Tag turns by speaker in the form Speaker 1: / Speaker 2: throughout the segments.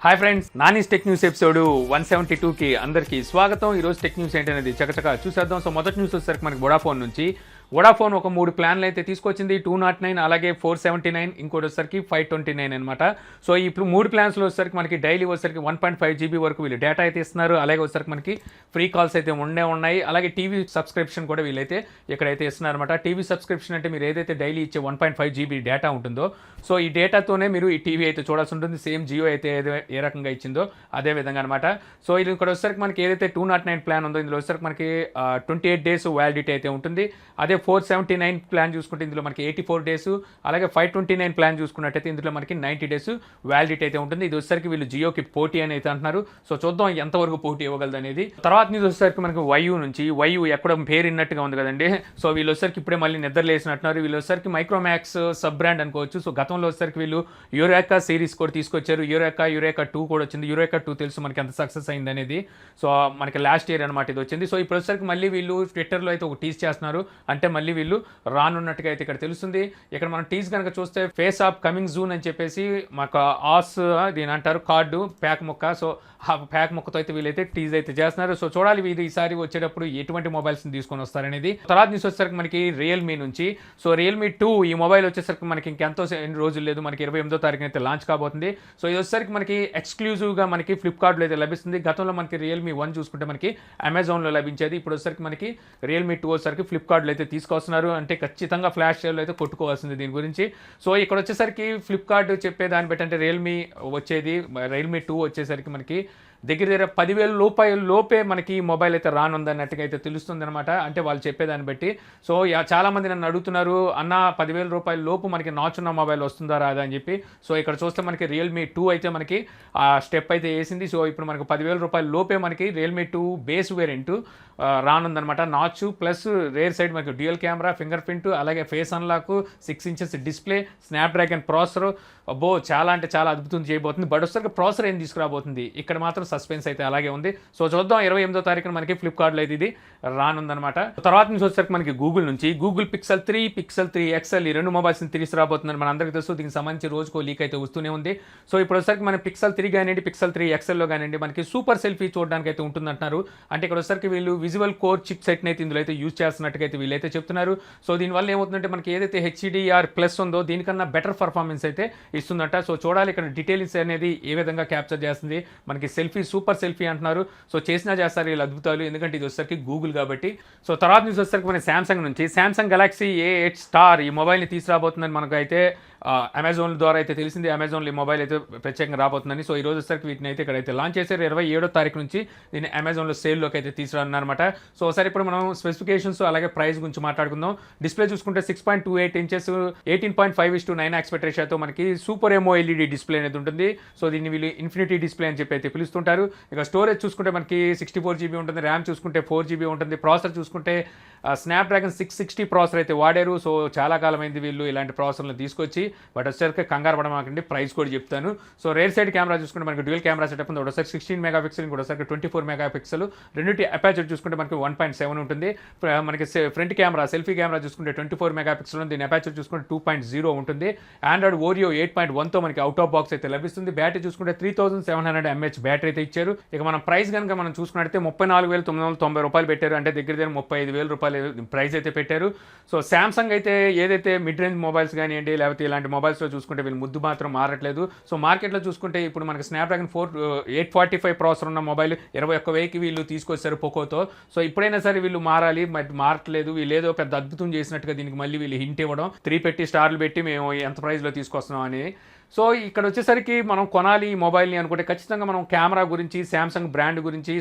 Speaker 1: Hi friends, Nani's tech news episode 172కి అందరికీ స్వాగతం. ఈరోజు టెక్ న్యూస్ ఏంటనేది చకచకా చూసేద్దాం. సో మొదటి న్యూస్ వచ్చేసరికి మనకి వొడాఫోన్ నుంచి వొడాఫోన్ ఒక 3 ప్లాన్లు అయితే తీసుకొచ్చింది. 209, అలాగే 479, ఇంకోటి వచ్చేసరికి 529 అనమాట. సో ఇప్పుడు 3 ప్లాన్స్లో వచ్చేసరికి మనకి డైలీ వచ్చేసరికి 1.5 GB వరకు వీళ్ళు డేటా అయితే ఇస్తున్నారు. అలాగే వచ్చేసరికి మనకి ఫ్రీ కాల్స్ అయితే ఉన్నాయి. అలాగే టీవీ సబ్స్క్రిప్షన్ కూడా వీళ్ళైతే ఇక్కడైతే ఇస్తున్నారు అనమాట. టీవీ సబ్స్క్రిప్షన్ అంటే మీరు ఏదైతే డైలీ ఇచ్చే 1.5 GB డేటా ఉంటుందో, సో ఈ డేటాతోనే మీరు ఈ టీవీ అయితే చూడాల్సి ఉంటుంది. సేమ్ జియో అయితే ఏ రకంగా ఇచ్చిందో అదే విధంగా అనమాట. సో ఇది ఇక్కడ వచ్చేసరికి మనకి ఏదైతే 209 ప్లాన్ ఉందో ఇందులో వచ్చేసరికి మనకి 28 days వ్యాలిడిటీ అయితే ఉంటుంది. అదే 479 ప్లాన్ చూసుకుంటే ఇందులో మనకి 84 days, అలాగే 529 ప్లాన్ చూసుకున్నట్టయితే ఇందులో మనకి 90 days వ్యాలిడిటీ అయితే ఉంటుంది. ఇది వచ్చేసరికి వీళ్ళు జియోకి పోటీ అని అయితే అంటున్నారు. సో చూద్దాం ఎంతవరకు పోటీ ఇవ్వగలదు అనేది. తర్వాత న్యూస్ వచ్చేసరికి మనకి వైయూ నుంచి, వైయూ ఎక్కడ పేరు ఇన్నట్టుగా ఉంది కదండి. సో వీళ్ళు వచ్చేసరికి ఇప్పుడే మళ్ళీ నిద్రలేసినట్టున్నారు. వీళ్ళు వచ్చేసరికి మైక్రోమాక్స్ సబ్ బ్రాండ్ అనుకోవచ్చు. సో గతంలో వచ్చేసరికి వీళ్ళు యురేకా సిరీస్ కూడా తీసుకొచ్చారు. యురేకా 2 కూడా వచ్చింది. యురేకా 2 తెలుసు మనకి ఎంత సక్సెస్ అయింది అనేది. సో మనకి లాస్ట్ ఇయర్ అనమాట ఇది వచ్చింది. సో ఇప్పుడు వచ్చేసరికి మళ్ళీ వీళ్ళు ట్విట్టర్లో అయితే ఒక టీజ్ చేస్తున్నారు. అంటే మళ్ళీ వీళ్ళు రానున్నట్టుగా అయితే ఇక్కడ తెలుస్తుంది. ఇక్కడ మనం టీజ్ కనుక చూస్తే ఫేస్ ఆఫ్ కమింగ్ జూన్ అని చెప్పేసి మాకు ఆస్ దీని అంటారు కార్డు ప్యాక్ ముక్క. సో ఆ ప్యాక్ ముక్కతో అయితే వీళ్ళైతే టీజ్ అయితే చేస్తున్నారు. సో చూడాలి వీళ్ళు ఈసారి వచ్చేటప్పుడు ఎటువంటి మొబైల్స్ని తీసుకొని వస్తారనేది. తర్వాత న్యూస్ వచ్చేసరికి మనకి రియల్మీ నుంచి. సో రియల్మీ 2 ఈ మొబైల్ వచ్చేసరికి మనకి ఇంకెంతో రోజులు లేదు, మనకి 28వ తారీఖున అయితే లాంచ్ కాబోతుంది. సో ఇది వచ్చేసరికి మనకి ఎక్స్క్లూజివ్గా మనకి ఫ్లిప్కార్ట్లో అయితే లభిస్తుంది. గతంలో మనకి రియల్మీ 1 చూసుకుంటే మనకి అమెజాన్లో లభించేది. ఇప్పుడు వచ్చేసరికి మనకి రియల్మీ 2 వచ్చేసరికి ఫ్లిప్కార్ట్లో అయితే తీసుకొస్తున్నారు. అంటే ఖచ్చితంగా ఫ్లాష్ సేల్లో అయితే కొట్టుకోవాల్సింది దీని గురించి. సో ఇక్కడ వచ్చేసరికి ఫ్లిప్కార్ట్ చెప్పే దాన్ని బట్టి అంటే రియల్మీ 2 వచ్చేసరికి మనకి దగ్గర 10,000 లోపే మనకి మొబైల్ అయితే రానుందన్నట్టుగా అయితే తెలుస్తుంది అనమాట. అంటే వాళ్ళు చెప్పేదాన్ని బట్టి. సో చాలామంది నన్ను అడుగుతున్నారు, అన్న 10,000 రూపాయల లోపు మనకి నాచున్న మొబైల్ వస్తుందా రాదా అని చెప్పి. సో ఇక్కడ చూస్తే మనకి రియల్మీ 2 అయితే మనకి ఆ స్టెప్ అయితే వేసింది. సో ఇప్పుడు మనకు 10,000 రూపాయల లోపే మనకి రియల్మీ 2 బేస్ వేరియంట్ రానుందనమాట. నాచు ప్లస్ రేర్ సైడ్ మనకి డ్యూయల్ కెమెరా, ఫింగర్ ప్రింట్, అలాగే face unlock, 6 inches display, Snapdragon processor. అబ్బో చాలా అంటే చాలా అద్భుతం చేయబోతుంది. బట్ వచ్చేసరికి ప్రాసెసర్ ఏం తీసుకురాబోతుంది ఇక్కడ మాత్రం సస్పెన్స్ అయితే అలాగే ఉంది. సో చూద్దాం 28వ తారీఖున మనకి ఫ్లిప్కార్ట్లో అయితే ఇది రానుందనమాట. తర్వాత నుంచి వచ్చేసరికి మనకి గూగుల్ నుంచి గూగుల్ పిక్సెల్ 3, పిక్సెల్ 3 XL ఈ 2 మొబైల్స్ని తీసుకురాబోతుందని మన అందరికీ తెలుసు. దీనికి సంబంధించి రోజుకో లీక్ అయితే వస్తూనే ఉంది. సో ఇప్పుడు వచ్చేసరికి మన పిక్సెల్ 3 కానివ్వండి, పిక్సెల్ 3 XLలో కానివ్వండి మనకి సూపర్ సెల్ఫీ చూడడానికి అయితే ఉంటుందంటున్నారు. అంటే ఇక్కడ వచ్చేసరికి వీళ్ళు విజువల్ కోర్ చిప్ సెట్ని అయితే ఇందులో అయితే యూజ్ చేస్తున్నట్టుగా అయితే వీళ్ళైతే చెప్తున్నారు. సో దీనివల్ల ఏమవుతుందంటే మనకి ఏదైతే HDR+ ఉందో దీనికన్నా బెటర్ పర్ఫార్మెన్స్ అయితే ఇస్తుందంట. సో చూడాలి ఇక్కడ డీటెయిల్స్ అనేది ఏ విధంగా క్యాప్చర్ చేస్తుంది. మనకి సెల్ఫీ సూపర్ సెల్ఫీ అంటున్నారు. సో చేసినా చేస్తారు వీళ్ళు అద్భుతాలు, ఎందుకంటే ఇది వచ్చేసరికి గూగుల్ కాబట్టి. సో తర్వాత న్యూస్ వచ్చేసరికి మన శాంసంగ్ నుంచి శాంసంగ్ గెలాక్సీ A8 స్టార్ ఈ మొబైల్ని తీసుకురాబోతుందని మనకు అయితే అమెజాన్ ద్వారా అయితే తెలిసింది. అమెజాన్లో ఈ మొబైల్ అయితే ప్రత్యేకంగా రాబోతుందని. సో ఈ రోజు వచ్చేసరికి వీటిని అయితే ఇక్కడైతే లాంచ్ చేశారు. 27వ తారీఖు నుంచి దీన్ని అమెజాన్లో సేల్లోకి అయితే తీసుకురానమాట. సో ఒకసారి ఇప్పుడు మనం స్పెసిఫికేషన్స్ అలాగే ప్రైస్ గురించి మాట్లాడుకుందాం. డిస్ప్లే చూసుకుంటే 6.28 inches 18.5:9 ఆస్పెక్ట్ రేషియోతో మనకి సూపర్ AMOLED డిస్ప్లే అనేది ఉంటుంది. సో దీన్ని వీళ్ళు ఇన్ఫినిటీ డిస్ప్లే అని చెప్పి అయితే పిలుస్తుంటారు. ఇక స్టోరేజ్ చూసుకుంటే మనకి 64 GB ఉంటుంది. ర్యామ్ చూసుకుంటే 4 GB ఉంటుంది. ప్రాసెసర్ చూసుకుంటే స్నాప్డ్రాగన్ 660 ప్రాసెసర్ అయితే వాడారు. సో చాలా కాలమైంది వీళ్ళు ఇలాంటి ప్రాసెసర్లను తీసుకొచ్చి. బట్ వచ్చేసరికి కంగారు పడమాకండి, ప్రైస్ కూడా చెప్తాను. సో రేర్ సైడ్ కెమెరా చూసుకుంటే మనకి డ్యూయల్ కెమెరా సెటప్ ఉంది. ఒకసారి 16 MP, ఇంకోటిసరికి 24 MP. రెండింటి అపాచర్ చూసుకుంటే మనకి 1.7 ఉంటుంది. మనకి ఫ్రంట్ కెమెరా సెల్ఫీ కెమెరా చూసుకుంటే 24 MP ఉంది. దీని అపాచర్ చూసుకుంటే 2.0 ఉంటుంది. ఆండ్రాయిడ్ ఓరియో 8.1తో మనకి అవుట్ ఆఫ్ బాక్స్ అయితే లభిస్తుంది. బ్యాటరీ చూసుకుంటే 3700 mAh బ్యాటరీ అయితే ఇచ్చారు. ఇక మనం ప్రైస్ కనుక మనం చూసుకున్నట్లయితే 34,990 రూపాయలు పెట్టారు. అంటే దగ్గర 35,000 రూపాయలు ప్రైస్ అయితే పెట్టారు. సో శాంసంగ్ అయితే ఏదైతే మిడ్ రేంజ్ మొబైల్స్ కానివ్వండి లేకపోతే ఇలాంటి మొబైల్స్లో చూసుకుంటే వీళ్ళు ముద్దు మాత్రం మారట్లేదు. సో మార్కెట్లో చూసుకుంటే ఇప్పుడు మనకి స్నాప్డ్రాగన్ 845 ప్రాసెసర్ ఉన్న మొబైల్ 21,000కి వీళ్ళు తీసుకొచ్చారు పోకోతో. సో ఇప్పుడైనా సరే వీళ్ళు మారాలి, మరి మారట్లేదు. వీళ్ళు ఏదో పెద్ద అద్భుతం చేసినట్టుగా దీనికి మళ్ళీ వీళ్ళు హింట్ ఇవ్వడం, 3 పెట్టి స్టార్లు పెట్టి మేము ఎంత ప్రైస్లో తీసుకొస్తున్నాం అని. సో ఇక్కడ వచ్చేసరికి మనం కొనాలి ఈ మొబైల్ని అనుకుంటే ఖచ్చితంగా మనం కెమెరా గురించి, శాంసంగ్ బ్రాండ్ గురించి,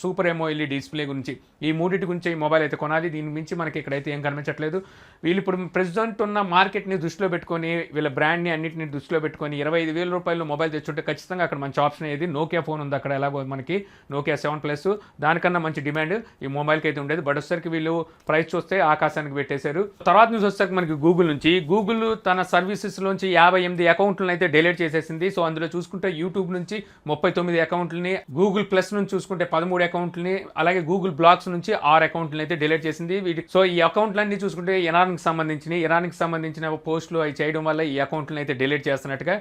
Speaker 1: సూపర్ AMOLED డిస్ప్లే గురించి, ఈ మూడింటి గురించి ఈ మొబైల్ అయితే కొనాలి. దీని మించి మనకి ఇక్కడైతే ఏం కనిపించట్లేదు. వీళ్ళు ఇప్పుడు ప్రెసిడెంట్ ఉన్న మార్కెట్ని దృష్టిలో పెట్టుకొని వీళ్ళ బ్రాండ్ని అన్నింటిని దృష్టిలో పెట్టుకొని 25,000 రూపాయలు మొబైల్ తెచ్చుంటే ఖచ్చితంగా అక్కడ మంచి ఆప్షన్ ఏది నోకియా ఫోన్ ఉంది. అక్కడ ఎలాగో మనకి నోకియా 7+ దానికన్నా మంచి డిమాండ్ ఈ మొబైల్కి అయితే ఉండేది. బట్ వచ్చేసరికి వీళ్ళు ప్రైస్ చూస్తే ఆకాశానికి పెట్టేశారు. తర్వాత న్యూస్ వచ్చేసరికి మనకి గూగుల్ నుంచి గూగుల్ తన సర్వీసెస్లోంచి 58 అకౌంట్లను అయితే డిలీట్ చేసేసింది. సో అందులో చూసుకుంటే యూట్యూబ్ నుంచి 39 అకౌంట్లని, గూగుల్ ప్లస్ నుంచి చూసుకుంటే 13 అకౌంట్లని, అలాగే గూగుల్ బ్లాగ్స్ నుంచి 6 అకౌంట్లని అయితే డిలీట్ చేసింది. సో ఈ అకౌంట్లన్నీ చూసుకుంటే ఇరాన్కి సంబంధించిన పోస్టులు అవి చేయడం వల్ల ఈ అకౌంట్లను అయితే డిలీట్ చేస్తున్నట్టుగా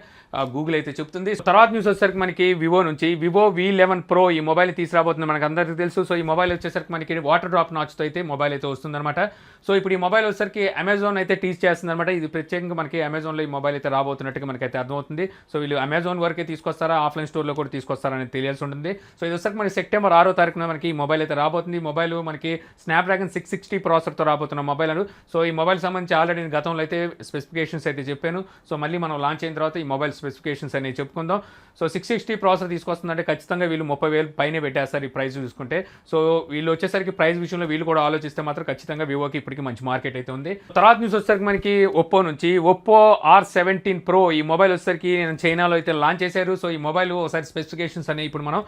Speaker 1: గూగుల్ అయితే చెప్తుంది. తర్వాత న్యూస్ వచ్చేసరికి మనకి వివో నుంచి వివో V11 Pro ఈ మొబైల్ తీసుకురాబోతుంది. మనకు అందరికీ తెలుసు. సో ఈ మొబైల్ వచ్చేసరికి మనకి వాటర్ డ్రాప్ నాచ్తో అయితే మొబైల్ అయితే వస్తుందన్నమాట. సో ఇప్పుడు ఈ మొబైల్ వచ్చేసరికి అమెజాన్ అయితే టీచ్ చేస్తుంది అనమాట. ఇది ప్రత్యేకంగా మనకి అమెజాన్లో ఈ మొబైల్ అయితే రాబోతున్నట్టుగా మనకైతే అర్థమవుతుంది. సో వీళ్ళు అమెజాన్ వరకే తీసుకొస్తారా, ఆఫ్లైన్ స్టోర్లో కూడా తీసుకొస్తారా అనేది తెలియాల్సి ఉంటుంది. సో ఇది వచ్చేసరికి మనకి సెప్టెంబర్ 6వ తారీఖున మనకి ఈ మొబైల్ అయితే రాబోతుంది. ఈ మొబైల్ మనకి స్నాప్డ్రాగన్ 660 ప్రాసెసర్తో రాబోతున్న మొబైల్ అని. సో ఈ మొబైల్ సంబంధించి ఆల్రెడీ నేను గతంలో అయితే స్పెసిఫికేషన్స్ అయితే చెప్పాను. సో మళ్ళీ మనం లాంచ్ అయిన తర్వాత ఈ మొబైల్ స్పెసిఫికేషన్స్ అనేవి చెప్పుకుందాం. సో 660 ప్రాసెసర్ తీసుకొస్తుందంటే ఖచ్చితంగా వీళ్ళు 30,000 పైనే పెట్టేస్తారు ఈ ప్రైస్ చూసుకుంటే. సో వీళ్ళు వచ్చేసరికి ప్రైస్ విషయంలో వీళ్ళు కూడా ఆలోచిస్తే మాత్రం ఖచ్చితంగా వివోకి ఇప్పటికీ మంచి మార్కెట్ అయితే ఉంది. తర్వాత న్యూస్ వచ్చేసరికి మనకి ఒప్పో నుంచి ఒప్పో R17 Pro ఈ మొబైల్ వచ్చేసరికి చైనాలో అయితే లాంచ్ చేశారు. సో ఈ మొబైల్ ఒకసారి స్పెసిఫికేషన్స్ అనేవి ఇప్పుడు మనం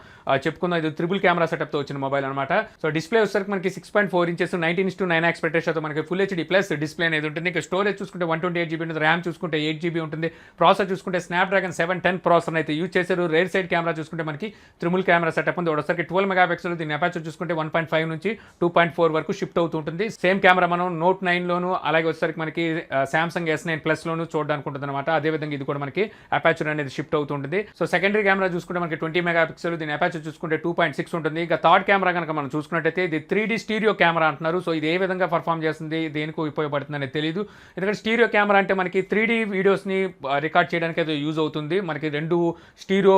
Speaker 1: చెప్పుకుందాం. ఇది ట్రిపుల్ కెమెరా సెటప్తో వచ్చిన మొబైల్ అనమాట. సో డిస్ప్లే వచ్చేసరికి మనకి 6.4 ఇంచెస్ 19:9 ఎక్స్పెక్టేషన్ మనకి ఫుల్ హెచ్డీ ప్లస్ డిస్ప్లే అనేది ఉంటుంది. ఇక స్టోరేజ్ చూసుకుంటే 128GB ఉంటుంది, ర్యామ్ చూసుకుంటే 8GB ఉంటుంది. ప్రాసెసర్ చూసుకుంటే స్నాప్డ్రాగన్ 710 ప్రాసెసర్ అయితే యూజ్ చేశారు. రేర్ సైడ్ కెమెరా చూసుకుంటే మనకి త్రిబుల్ కెమెరా సెటప్ ఉంది. ఒకసారికి 12 మెగాపిక్సెల్, దీని అపాచర్ చూసుకుంటే 1.5 నుంచి 2.4 వరకు షిఫ్ట్ అవుతుంటుంది. సేమ్ కెమెరా మనం Note 9లోను అలాగే వచ్చేసరికి మనకి Samsung S9 Plus లోను చూడడానికి ఉంటుంది అనమాట. అదేవిధంగా ఇది కూడా మనకి అపాచర్ అనేది షిఫ్ట్ అవుతుంటుంది. సో సెకండరీ కెమెరా చూసుకుంటే మనకి 20 మెగాపిక్సెల్, దీని అపాచర్ చూసుకుంటే 2.6 ఉంటుంది. ఇక థర్డ్ కెమెరా కనుక మనం చూసుకున్నట్టయితే ఇది 3D స్టీరియో కెమెరా అంటున్నారు. సో ఇది ఏ విధంగా పర్ఫామ్ చేస్తుంది, దేనికి ఉపయోగపడుతుంది అనేది తెలియదు. ఎందుకంటే స్టీరియో కెమెరా అంటే మనకి 3D వీడియోస్ని రికార్డ్ చేయడానికి అయితే యూజ్ అవుతుంది. మనకి 2 స్టీరియో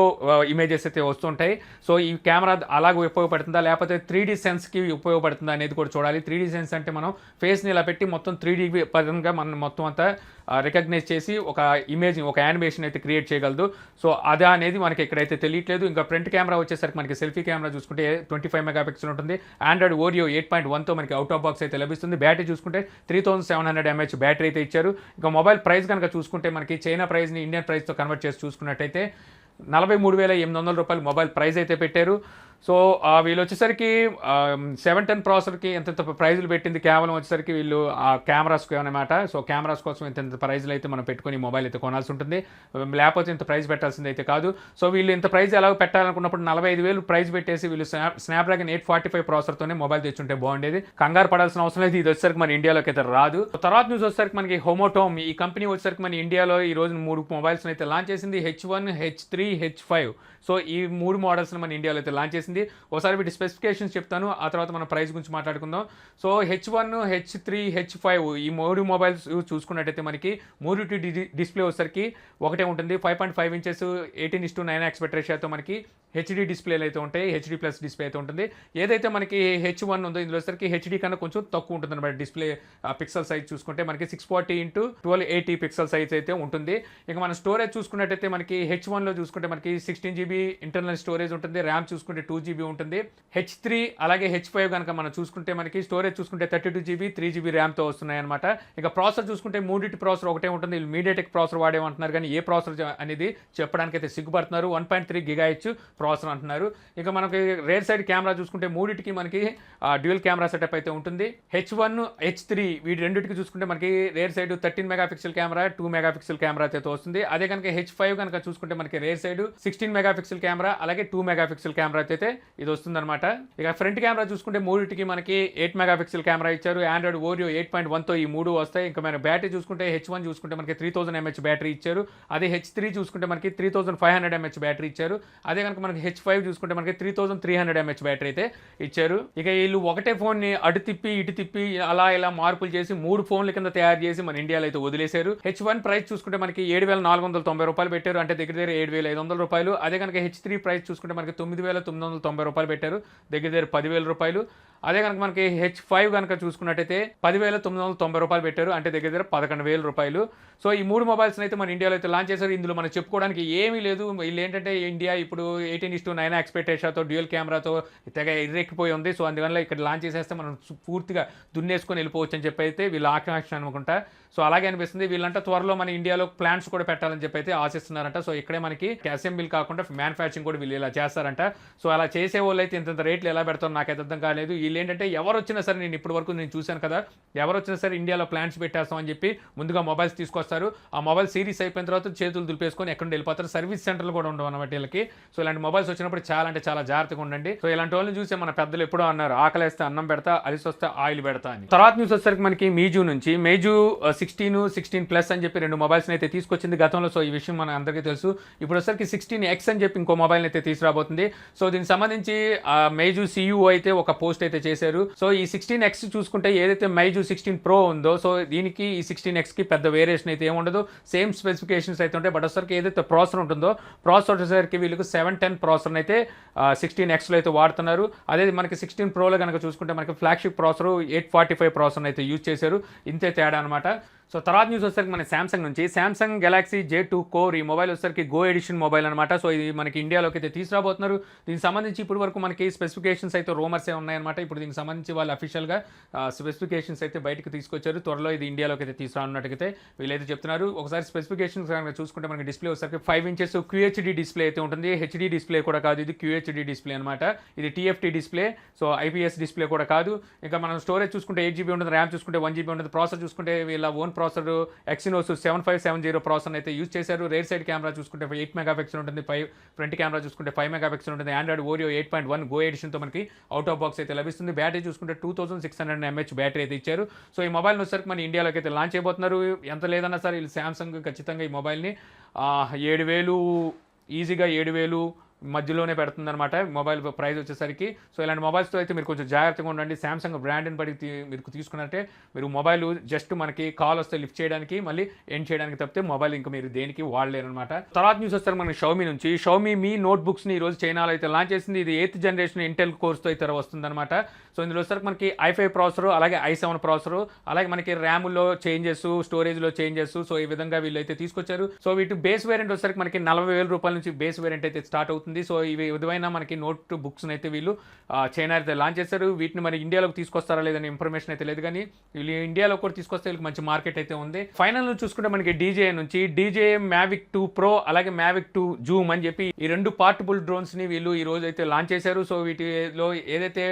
Speaker 1: ఇమేజెస్ అయితే వస్తుంటాయి. సో ఈ కెమెరా అలాగే ఉపయోగపడుతుందా లేకపోతే 3D సెన్స్కి ఉపయోగపడుతుందా అనేది కూడా చూడాలి. 3D సెన్స్ అంటే మనం ఫేస్ని ఇలా పెట్టి మొత్తం 3D పరంగా మనం మొత్తం అంతా రికగ్నైజ్ చేసి ఒక ఇమేజ్, ఒక యానిమేషన్ అయితే క్రియేట్ చేయగలదు. సో అదే అనేది మనకి ఇక్కడైతే తెలియట్లేదు. ఇంకా ఫ్రంట్ కెమెరా వచ్చేసరికి మనకి సెల్ఫీ కెమెరా చూసుకుంటే 25 మెగాపిక్సెల్ ఉంటుంది. ఆండ్రాయిడ్ ఓరియో 8.1తో మనకి అవుట్ ఆఫ్ బాక్స్ అయితే లభిస్తుంది. బ్యాటరీ చూసుకుంటే 3700 mAh బ్యాటరీ అయితే ఇచ్చారు. ఇంకా మొబైల్ ప్రైస్ కనుక చూసుకుంటే మనకి చైనా ప్రైస్ని ఇండియన్ ప్రైస్తో కన్వర్ట్ చేసి చూసుకున్నట్టయితే 43,800 రూపాయలు మొబైల్ ప్రైస్ అయితే పెట్టారు. సో వీళ్ళు వచ్చేసరికి 710 ప్రాసెసర్కి ఎంత ప్రైజులు పెట్టింది కేవలం వచ్చేసరికి వీళ్ళు ఆ కెమెరాస్కి అనమాట. సో కెమెరాస్ కోసం ఇంత ప్రైజులు అయితే మనం పెట్టుకొని మొబైల్ అయితే కొనాల్సి ఉంటుంది, లేకపోతే ఇంత ప్రైస్ పెట్టాల్సింది అయితే కాదు. సో వీళ్ళు ఇంత ప్రైస్ ఎలా పెట్టాలనుకున్నప్పుడు 45,000 ప్రైస్ పెట్టేసి వీళ్ళు స్నాప్డ్రాగన్ 845 ప్రాసెసర్తోనే మొబైల్ తెచ్చుంటే బాగుండేది. కంగారు పడాల్సిన అవసరం లేదు. ఇది వచ్చేసరికి మన ఇండియాలోకి అయితే రాదు. తర్వాత న్యూస్ వచ్చేసరికి మనకి హోమోటోమ్ ఈ కంపెనీ వచ్చేసరికి మన ఇండియాలో ఈ రోజు 3 మొబైల్స్ అయితే లాంచ్ చేసింది. H1, H3, H5. సో ఈ 3 మోడల్స్ని మన ఇండియాలో అయితే లాంచ్ చేసింది. ఒకసారి వీటి స్పెసిఫికేషన్స్ చెప్తాను, ఆ తర్వాత మనం ప్రైస్ గురించి మాట్లాడుకుందాం. సో H1, H3, H5 ఈ 3 మొబైల్స్ చూసుకున్నట్టయితే మనకి 3 డిస్ప్లే వచ్చేసరికి ఒకటే ఉంటుంది. 5.5 ఇంచెస్ 18:9 ఆస్పెక్ట్ రేషియోతో మనకి హెచ్డీ డిస్ప్లేలు అయితే ఉంటాయి. హెచ్డీ ప్లస్ డిస్ప్లే అయితే ఉంటుంది. ఏదైతే మనకి H1 ఉందో ఇందులో వచ్చేసరికి హెచ్డీ కన్నా కొంచెం తక్కువ ఉంటుంది అనమాట. డిస్ప్లే పిక్సెల్ సైజ్ చూసుకుంటే మనకి 640x1280 పిక్సెల్ సైజ్ అయితే ఉంటుంది. ఇక మన స్టోరేజ్ చూసుకున్నట్టయితే మనకి H1లో చూసుకుంటే మనకి 16GB ఇంటర్నల్ స్టోరేజ్ ఉంటుంది. ర్యామ్ చూసుకుంటే 2GB ఉంటుంది. H3 అలాగే H5 కనుక మనం చూసుకుంటే మనకి స్టోరేజ్ చూసుకుంటే 32GB 3GB ర్యామ్తో వస్తున్నాయి అనమాట. ఇక ప్రాసెసర్ చూసుకుంటే మూడింటి ప్రాసెసర్ ఒకటే ఉంటుంది. మీడియాటెక్ ప్రాసెసర్ వాడేమంటున్నారు కానీ ఏ ప్రాసెసర్ అనేది చెప్పడానికి అయితే సిగ్గుపడుతున్నారు. 1.3 GHz ప్రాసెసర్ అంటున్నారు. ఇక మనకి రేర్ సైడ్ కెమెరా చూసుకుంటే మూడింటికి మనకి డ్యూయల్ కెమెరా సెటప్ అయితే ఉంటుంది. H1, H3 వీటి రెండింటికి చూసుకుంటే మనకి rare side 13 megapixel camera, 2 megapixel camera అయితే వస్తుంది. అదే కనుక H5 కనుక చూసుకుంటే మనకి రేర్ సైడ్ 16 మెగాపిక్సెల్ కెమెరా అలాగే 2 మెగాపిక్సెల్ కెమెరా అయితే ఇది వస్తుందన్నమాట. ఇక ఫ్రంట్ కెమెరా చూసుకుంటే మూడింటికి మనకి 8 మెగాపిక్సెల్ కెమెరా ఇచ్చారు. ఆండ్రాయిడ్ ఓరియో 8.1తో ఈ 3 వస్తాయి. ఇంకా మన బ్యాటరీ చూసుకుంటే H1 చూసుకుంటే మనకి 3000 mAh బ్యాటరీ ఇచ్చారు. అదే H3 చూసుకుంటే మనకి 3500 mAh బ్యాటరీ ఇచ్చారు. అదే కనుక మనకి H5 చూసుకుంటే మనకి 3300 mAh బ్యాటరీ అయితే ఇచ్చారు. ఇక వీళ్ళు ఒకటే ఫోన్ని అటు తిప్పి ఇటు తిప్పి అలా ఇలా మార్పులు చేసి 3 ఫోన్ల కింద తయారు చేసి మన ఇండియాలో అయితే వదిలేశారు. H1 ప్రైస్ చూసుకుంటే మనకి 7,490 రూపాయలు పెట్టారు, అంటే దగ్గర 7,500 రూపాయలు. అదే కనుక H3 ప్రైస్ చూసుకుంటే మనకి 9,990 రూపాయలు పెట్టారు, దగ్గర 10,000 రూపాయలు. అదే కనుక మనకి H5 కనుక చూసుకున్నట్టయితే 10,990 రూపాయలు పెట్టారు, అంటే దగ్గర 11,000 రూపాయలు. సో ఈ 3 మొబైల్స్ అయితే మన ఇండియాలో అయితే లాంచ్ చేశారు. ఇందులో మనం చెప్పుకోవడానికి ఏమీ లేదు. వీళ్ళు ఏంటంటే ఇండియా ఇప్పుడు 18:9 ఆస్పెక్ట్ రేషియోతో డ్యూయల్ కెమెరాతో తెగ ఇర్రెక్కిపోయి ఉంది. సో అందువల్ల ఇక్కడ లాంచ్ చేసేస్తే మనం పూర్తిగా దున్నేసుకొని వెళ్ళిపోవచ్చు అని చెప్పి అయితే వీళ్ళు ఆకాంక్ష అనుకుంటా. సో అలాగే అనిపిస్తుంది. వీళ్ళంటే త్వరలో మన ఇండియాలో ప్లాంట్స్ కూడా పెట్టాలని చెప్పి అయితే ఆశిస్తున్నారంట. సో ఇక్కడే మనకి అసెంబ్లీ కాకుండా మ్యానుఫ్యాక్చరింగ్ కూడా వీళ్ళు ఇలా చేస్తారంట. సో అలా చేసే వాళ్ళు అయితే ఇంత రేట్లు ఎలా పెడతారో నాకైతే అర్థం కాలేదు. వీళ్ళు ఏంటంటే ఎవరు వచ్చినా సరే, నేను ఇప్పటి వరకు నేను చూశాను కదా, ఎవరు వచ్చినా సరే ఇండియాలో ప్లాంట్స్ పెట్టేస్తాం అని చెప్పి ముందుగా మొబైల్స్ తీసుకొస్తారు. ఆ మొబైల్ సిరీస్ అయిపోయిన తర్వాత చేతులు దులిపేసుకొని ఎక్కడ వెళ్ళిపోతారు. సర్వీస్ సెంటర్లు కూడా ఉండవు అన్నమాట వీళ్ళకి. సో ఇలాంటి మొబైల్స్ వచ్చినప్పుడు చాలా అంటే చాలా జాగ్రత్తగా ఉండండి. సో ఇలాంటి వాళ్ళని చూసి మన పెద్దలు ఎప్పుడో అన్నారు, ఆకలేస్తే అన్నం పెడతా, అలిసి వస్తే ఆయిల్ పెడతా అని. తర్వాత న్యూస్ వచ్చేసరికి మనకి మీజూ నుంచి మేజు 16 అని చెప్పి 2 మొబైల్స్ అయితే తీసుకొచ్చింది గతంలో. సో ఈ విషయం మన అందరికీ తెలుసు. ఇప్పుడు వచ్చేసరికి 16X అని చెప్పి ఇంకో మొబైల్ అయితే తీసుకురాబోతుంది. సో దీనికి సంబంధించి మేజు సిఇఓ అయితే ఒక పోస్ట్ అయితే చేశారు. సో ఈ 16X చూసుకుంటే ఏదైతే మేజు 16 Pro ఉందో, సో దీనికి ఈ 16X కి పెద్ద వేరియేషన్ అయితే ఏముండదు. సేమ్ స్పెసిఫికేషన్స్ అయితే ఉంటాయి. బట్ వచ్చేసరికి ఏదైతే ప్రాసెసర్ ఉంటుందో, ప్రాసెసర్ వచ్చేసరికి వీళ్ళకి 710 ప్రాసెసర్ అయితే 16Xలో అయితే వాడుతున్నారు. అదే మనకి 16 Proలో కనుక చూసుకుంటే మనకి ఫ్లాగ్షిప్ ప్రాసెసర్ 845 ప్రాసెసర్ అయితే యూజ్ చేశారు. ఇంతే తేడా అనమాట. సో తర్వాత న్యూస్ వచ్చేసరికి మన శాంసంగ్ నుంచి శాంసంగ్ గెలాక్సీ J2 కోర్ ఈ మొబైల్ వచ్చేసరికి గో ఎడిషన్ మొబైల్ అనమాట. సో ఇది మనకి ఇండియాలోకి అయితే తీసుకురాబోతున్నారు. దీనికి సంబంధించి ఇప్పటి వరకు మనకి స్పెసిఫికేషన్స్ అయితే రూమర్సే ఉన్నాయన్నమాట. ఇప్పుడు దీనికి సంబంధించి వాళ్ళు అఫీషియల్గా స్పెసిఫికేషన్స్ అయితే బయటకు తీసుకొచ్చారు. త్వరలో ఇది ఇండియాలోకి అయితే తీసుకురానున్నట్టుగా వీళ్ళైతే చెప్తున్నారు. ఒకసారి స్పెసిఫికేషన్స్ కనుక చూసుకుంటే మనకి డిస్ప్లే వచ్చేసరికి 5 ఇంచెస్ QHD డిస్ప్లే అయితే ఉంటుంది. HD డిస్ప్లే కూడా కాదు, ఇది QHD డిస్ప్లే అనమాట. ఇది TFT display. So IPS display కూడా కాదు. ఇంకా మనం స్టోరేజ్ చూసుకుంటే 8GB ఉంటుంది, ర్యామ్ చూసుకుంటే 1GB ఉంటుంది. ప్రాసెసర్ చూసుకుంటే వీళ్ళ ఓన్ ప్రాసెసర్ Exynos 7570 ప్రాసెసర్ అయితే యూజ్ చేశారు. రేర్ సైడ్ కెమెరా చూసుకుంటే 8 మెగాపిక్సెల్ ఉంటుంది, ఫ్రంట్ కెమెరా చూసుకుంటే 5 మెగాపిక్సెల్ ఉంటుంది. ఆండ్రాయిడ్ ఓరియో 8.1 గో ఎడిషన్తో మనకి అవుట్ ఆఫ్ బాక్స్ అయితే లభిస్తుంది. బ్యాటరీ చూసుకుంటే 2600 mAh బ్యాటరీ అయితే ఇచ్చారు. సో ఈ మొబైల్ వచ్చేసరికి మన ఇండియాలోకి అయితే లాంచ్ అయిపోతున్నారు. ఎంత లేదన్నా సరే వీళ్ళు శాంసంగ్ ఖచ్చితంగా ఈ మొబైల్ని 7000 ఈజీగా 7000 మధ్యలోనే పెడుతుందన్నమాట మొబైల్ ప్రైస్ వచ్చేసరికి. సో ఇలాంటి మొబైల్స్తో అయితే మీరు కొంచెం జాగ్రత్తగా ఉండండి. శాంసంగ్ బ్రాండ్ని బట్టి మీరు తీసుకున్నట్టే మీరు మొబైల్ జస్ట్ మనకి కాల్ వస్తే లిఫ్ట్ చేయడానికి, మళ్ళీ ఎండ్ చేయడానికి తప్పితే మొబైల్ ఇంకా మీరు దేనికి వాడలేరు అనమాట. తర్వాత న్యూస్ వస్తారు మనకి షౌమీ నుంచి. షౌమీ మీ నోట్బుక్స్ని ఈరోజు చైనాలో అయితే లాంచ్ చేసింది. ఇది 8th జనరేషన్ ఇంటెల్ కోర్స్తో అయితే వస్తుందన్నమాట. సో ఇందులో వచ్చేసరికి మనకి i5 ప్రాసెసర్, అలాగే i7 ప్రాసెసర్, అలాగే మనకి ర్యామ్లో చేంజెస్, స్టోరేజ్లో చేంజెస్, సో ఈ విధంగా వీళ్ళు అయితే తీసుకొచ్చారు. సో వీటి బేస్ వేరియంట్ వచ్చేసరికి మనకి 40,000 రూపాయల నుంచి బేస్ వేరియంట్ అయితే స్టార్ట్ అవుతుంది. సో ఇవి విధమైన మనకి నోట్ బుక్స్ అయితే వీళ్ళు చైనా అయితే లాంచ్ చేశారు. వీటిని మరి ఇండియాలోకి తీసుకొస్తారా లేదని ఇన్ఫర్మేషన్ అయితే లేదు, కానీ వీళ్ళు ఇండియాలో కూడా తీసుకొస్తే వీళ్ళకి మంచి మార్కెట్ అయితే ఉంది. ఫైనల్ చూసుకుంటే మనకి DJI నుంచి DJI Mavic 2 Pro అలాగే Mavic 2 Zoom అని చెప్పి ఈ 2 పోర్టబుల్ డ్రోన్స్ ని వీళ్ళు ఈ రోజు అయితే లాంచ్ చేశారు. సో వీటిలో ఏదైతే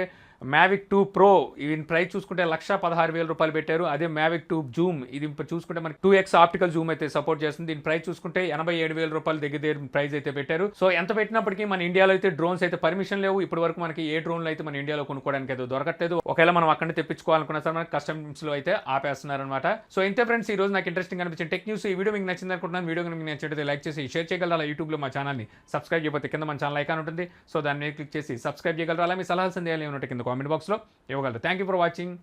Speaker 1: Mavic 2 Pro ఈవెన్ ప్రైస్ చూసుకుంటే 1,16,000 రూపాయలు పెట్టారు. అదే Mavic 2 Zoom ఇది చూసుకుంటే మనకి 2x ఆప్టికల్ జూమ్ అయితే సపోర్ట్ చేస్తుంది. దీని ప్రైస్ చూసుకుంటే 87,000 రూపాయలు దగ్గర ప్రైస్ అయితే పెట్టారు. సో ఎంత పెట్టినప్పటికీ మన ఇండియాలో అయితే డ్రోన్స్ అయితే పర్మిషన్ లేవు. ఇప్పటి వరకు మనకి ఏ డ్రోన్లు అయితే మన ఇండియాలో కొనుక్కోవడానికి అయితే దొరకట్లేదు. ఒకవేళ మనం అక్కడ తెప్పించుకోవాలనుకున్నా సరే మనకి కస్టమ్స్ లో అయితే ఆపేస్తున్నారు అనమాట. సో ఇంతే ఫ్రెండ్స్, ఈ రోజు నాకు ఇంట్రెస్టింగ్ అనిపించిన టెక్ న్యూస్. ఈ వీడియో మీకు నచ్చింది అనుకుంటున్నాను. వీడియో మీకు నచ్చినట్లయితే లైక్ చేసి షేర్ చేయగలరా. అలా యూట్యూబ్లో మా ఛానల్ని సబ్స్క్రైబ్ చేయకపోతే కింద మన ఛానల్ ఐకాన్ ఉంటుంది. సో దాన్ని క్లిక్ చేసి సబ్స్క్రైబ్ చేయగలరా. అలా మీ సలహాలు సందేహాలు ఏమైనా కింద కామెంట్ బాక్స్లో ఇవ్వగలరు. Thank you for watching.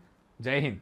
Speaker 1: జై హింద్.